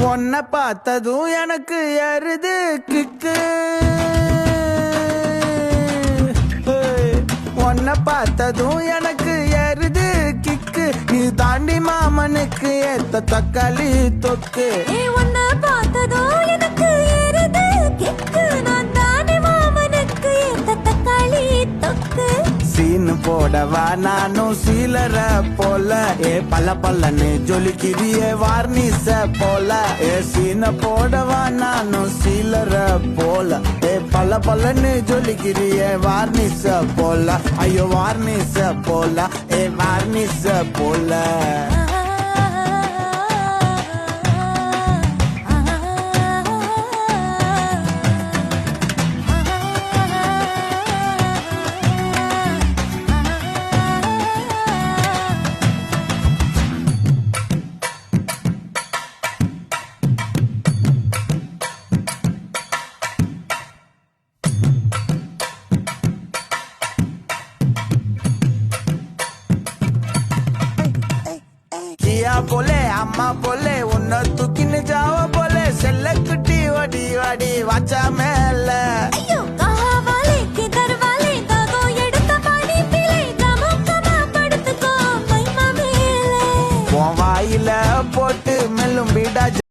உன்னை பார்த்ததும் எனக்கு ஏறுது கிக்கு. உன்னை பார்த்ததும் எனக்கு ஏறுது கிக்கு. நீ தாண்டி மாமனுக்கு ஏத்த தக்காளி தொக்கு. உன்னை பார்த்ததும் எனக்கு ஏறுது கிக்கு. நான் தாண்டி மாமனுக்கு ஏத்த தக்காளி தொக்கு. சீனு போடவா நானும் சீலர போல. பல்ல பல்லன்னு ஜொலிக்கிறியே வார்னிச போல. சீன போடவா நானும் சீலர போல. பல்ல பல்லன்னு ஜொலிக்கிறியே வார்னிச போல. ஐயோ வார்னிச போல. வார்னிச போல. கியா போலே அம்மா போலே உன்னை தூக்கின்னு ஜாவ போலே. செல்ல குட்டி வடி வடி வாச்சா மேல. ஐயோ காவாலே கிதர்வாலே தாகோ எடுத்த பாடி பிளே. கமக்கமா படுத்துக்கோ மைமா மேலே. உன் வாயில போட்டு மெல்லும் பீடா